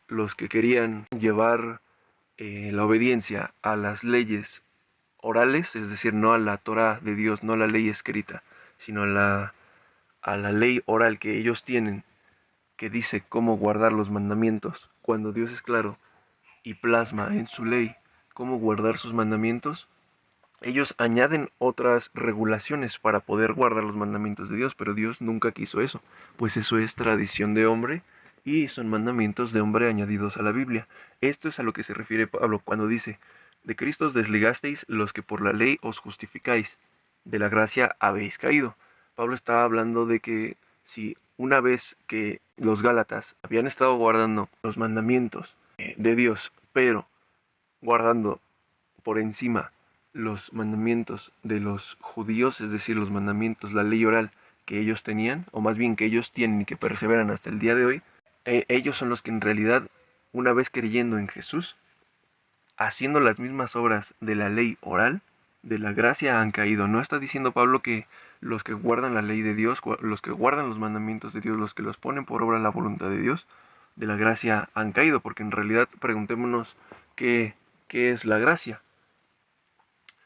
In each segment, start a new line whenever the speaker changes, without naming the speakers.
los que querían llevar la obediencia a las leyes orales, es decir, no a la Torá de Dios, no a la ley escrita, sino a la ley oral que ellos tienen, que dice cómo guardar los mandamientos, cuando Dios es claro y plasma en su ley cómo guardar sus mandamientos. Ellos añaden otras regulaciones para poder guardar los mandamientos de Dios, pero Dios nunca quiso eso, pues eso es tradición de hombre y son mandamientos de hombre añadidos a la Biblia. Esto es a lo que se refiere Pablo cuando dice, de Cristo os desligasteis los que por la ley os justificáis, de la gracia habéis caído. Pablo estaba hablando de que si una vez que los Gálatas habían estado guardando los mandamientos de Dios, pero guardando por encima los mandamientos de los judíos, es decir, los mandamientos, la ley oral que ellos tenían, o más bien que ellos tienen y que perseveran hasta el día de hoy, ellos son los que en realidad, una vez creyendo en Jesús, haciendo las mismas obras de la ley oral, de la gracia, han caído. No está diciendo Pablo que los que guardan la ley de Dios, los que guardan los mandamientos de Dios, los que los ponen por obra la voluntad de Dios, de la gracia han caído, porque en realidad preguntémonos qué es la gracia.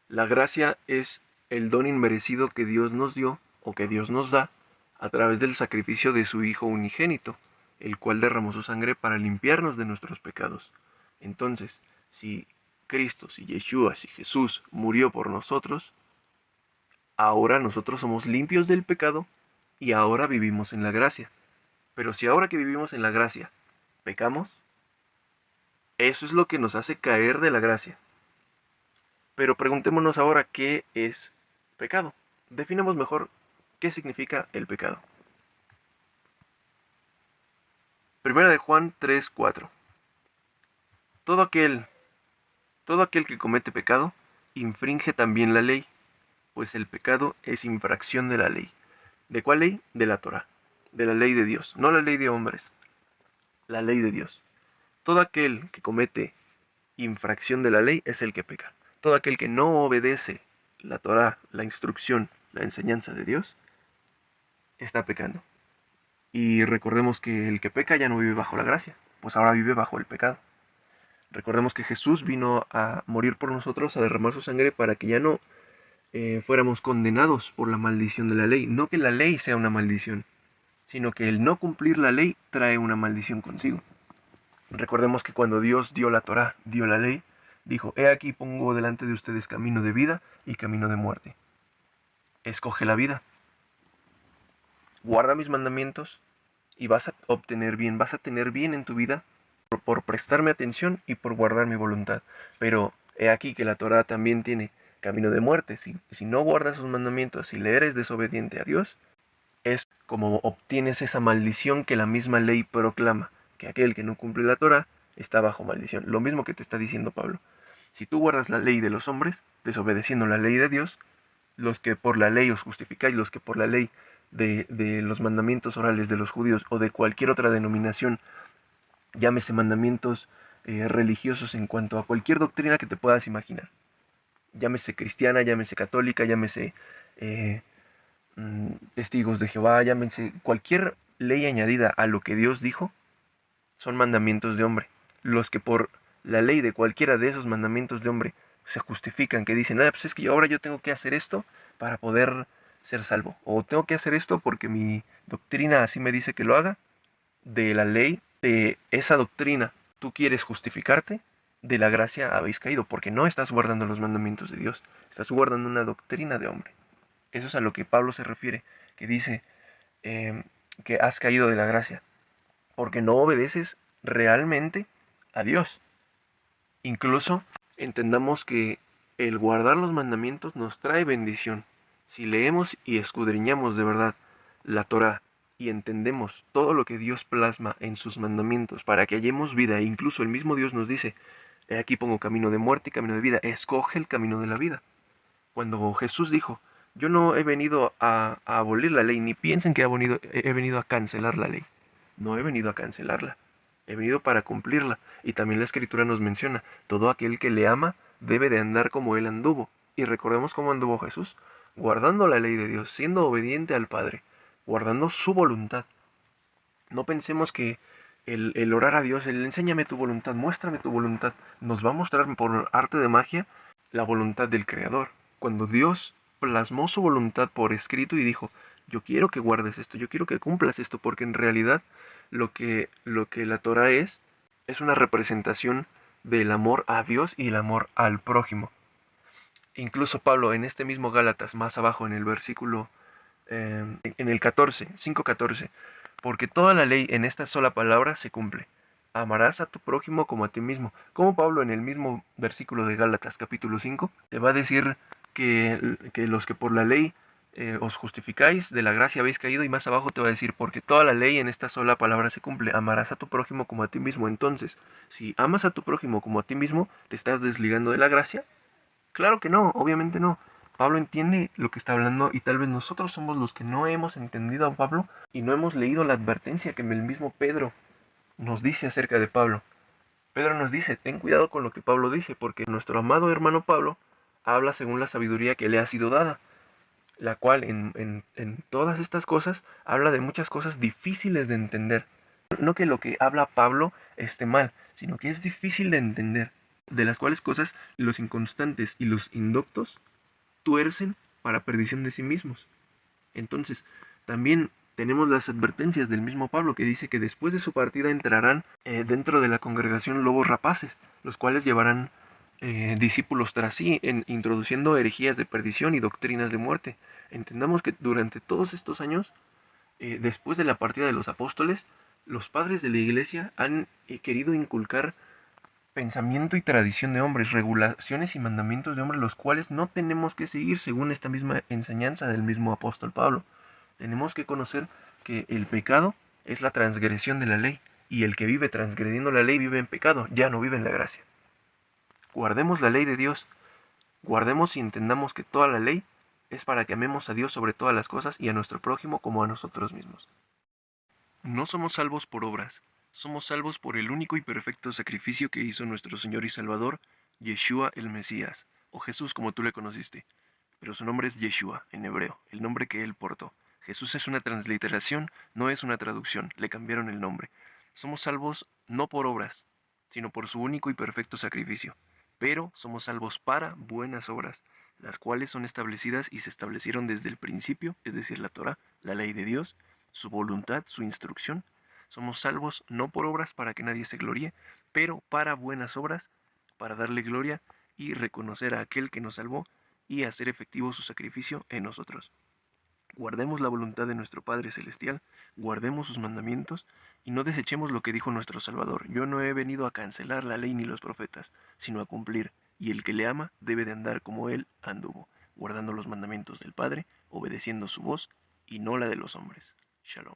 La gracia es el don inmerecido que Dios nos dio o que Dios nos da a través del sacrificio de su Hijo unigénito, el cual derramó su sangre para limpiarnos de nuestros pecados. Entonces, si Cristo, si Yeshua, si Jesús murió por nosotros, ahora nosotros somos limpios del pecado y ahora vivimos en la gracia. Pero si ahora que vivimos en la gracia pecamos, eso es lo que nos hace caer de la gracia. Pero preguntémonos ahora qué es pecado. Definamos mejor qué significa el pecado. Primera de Juan 3:4. Todo aquel que comete pecado, infringe también la ley, pues el pecado es infracción de la ley. ¿De cuál ley? De la Torá, de la ley de Dios, no la ley de hombres, la ley de Dios. Todo aquel que comete infracción de la ley es el que peca. Todo aquel que no obedece la Torá, la instrucción, la enseñanza de Dios, está pecando. Y recordemos que el que peca ya no vive bajo la gracia, pues ahora vive bajo el pecado. Recordemos que Jesús vino a morir por nosotros, a derramar su sangre para que ya no fuéramos condenados por la maldición de la ley. No que la ley sea una maldición, sino que el no cumplir la ley trae una maldición consigo. Recordemos que cuando Dios dio la Torá, dio la ley, dijo, he aquí pongo delante de ustedes camino de vida y camino de muerte. Escoge la vida. Guarda mis mandamientos y vas a obtener bien, vas a tener bien en tu vida por prestarme atención y por guardar mi voluntad. Pero he aquí que la Torá también tiene camino de muerte. Si no guardas sus mandamientos, si le eres desobediente a Dios, es como obtienes esa maldición que la misma ley proclama, que aquel que no cumple la Torá está bajo maldición. Lo mismo que te está diciendo Pablo. Si tú guardas la ley de los hombres, desobedeciendo la ley de Dios, los que por la ley os justificáis, los que por la ley de los mandamientos orales de los judíos o de cualquier otra denominación, llámese mandamientos religiosos en cuanto a cualquier doctrina que te puedas imaginar, llámese cristiana, llámese católica, llámese testigos de Jehová, llámese cualquier ley añadida a lo que Dios dijo, son mandamientos de hombre. Los que por la ley de cualquiera de esos mandamientos de hombre se justifican, que dicen, pues es que ahora yo tengo que hacer esto para poder ser salvo, o tengo que hacer esto porque mi doctrina así me dice que lo haga, de la ley, de esa doctrina, tú quieres justificarte, de la gracia habéis caído, porque no estás guardando los mandamientos de Dios, estás guardando una doctrina de hombre. Eso es a lo que Pablo se refiere, que dice que has caído de la gracia, porque no obedeces realmente a Dios. Incluso entendamos que el guardar los mandamientos nos trae bendición. Si leemos y escudriñamos de verdad la Torá y entendemos todo lo que Dios plasma en sus mandamientos para que hallemos vida, e incluso el mismo Dios nos dice, he aquí pongo camino de muerte y camino de vida, escoge el camino de la vida. Cuando Jesús dijo, yo no he venido a abolir la ley, ni piensen que he venido a cancelar la ley. No he venido a cancelarla, he venido para cumplirla. Y también la Escritura nos menciona, todo aquel que le ama debe de andar como él anduvo. Y recordemos cómo anduvo Jesús, guardando la ley de Dios, siendo obediente al Padre, guardando su voluntad. No pensemos que el orar a Dios, el enséñame tu voluntad, muéstrame tu voluntad, nos va a mostrar por arte de magia la voluntad del Creador. Cuando Dios plasmó su voluntad por escrito y dijo, yo quiero que guardes esto, yo quiero que cumplas esto, porque en realidad lo que la Torah es una representación del amor a Dios y el amor al prójimo. Incluso Pablo en este mismo Gálatas, más abajo en el versículo, en el 14, 5:14, porque toda la ley en esta sola palabra se cumple. Amarás a tu prójimo como a ti mismo. Como Pablo en el mismo versículo de Gálatas capítulo 5 te va a decir que los que por la ley os justificáis, de la gracia habéis caído, y más abajo te va a decir, porque toda la ley en esta sola palabra se cumple. Amarás a tu prójimo como a ti mismo. Entonces, si amas a tu prójimo como a ti mismo, ¿te estás desligando de la gracia? Claro que no, obviamente no. Pablo entiende lo que está hablando y tal vez nosotros somos los que no hemos entendido a Pablo y no hemos leído la advertencia que el mismo Pedro nos dice acerca de Pablo. Pedro nos dice, ten cuidado con lo que Pablo dice, porque nuestro amado hermano Pablo habla según la sabiduría que le ha sido dada, la cual en todas estas cosas habla de muchas cosas difíciles de entender. No que lo que habla Pablo esté mal, sino que es difícil de entender, de las cuales cosas los inconstantes y los indoctos tuercen para perdición de sí mismos. Entonces, también tenemos las advertencias del mismo Pablo que dice que después de su partida entrarán dentro de la congregación lobos rapaces, los cuales llevarán discípulos tras sí, introduciendo herejías de perdición y doctrinas de muerte. Entendamos que durante todos estos años, después de la partida de los apóstoles, los padres de la iglesia han querido inculcar pensamiento y tradición de hombres, regulaciones y mandamientos de hombres, los cuales no tenemos que seguir según esta misma enseñanza del mismo apóstol Pablo. Tenemos que conocer que el pecado es la transgresión de la ley, y el que vive transgrediendo la ley vive en pecado, ya no vive en la gracia. Guardemos la ley de Dios, guardemos y entendamos que toda la ley es para que amemos a Dios sobre todas las cosas y a nuestro prójimo como a nosotros mismos. No somos salvos por obras, somos salvos por el único y perfecto sacrificio que hizo nuestro Señor y Salvador, Yeshua el Mesías, o Jesús como tú le conociste, pero su nombre es Yeshua en hebreo, el nombre que él portó. Jesús es una transliteración, no es una traducción, le cambiaron el nombre. Somos salvos no por obras, sino por su único y perfecto sacrificio, pero somos salvos para buenas obras, las cuales son establecidas y se establecieron desde el principio, es decir, la Torah, la ley de Dios, su voluntad, su instrucción. Somos salvos no por obras para que nadie se gloríe, pero para buenas obras, para darle gloria y reconocer a aquel que nos salvó y hacer efectivo su sacrificio en nosotros. Guardemos la voluntad de nuestro Padre Celestial, guardemos sus mandamientos y no desechemos lo que dijo nuestro Salvador. Yo no he venido a cancelar la ley ni los profetas, sino a cumplir, y el que le ama debe de andar como él anduvo, guardando los mandamientos del Padre, obedeciendo su voz y no la de los hombres. Shalom.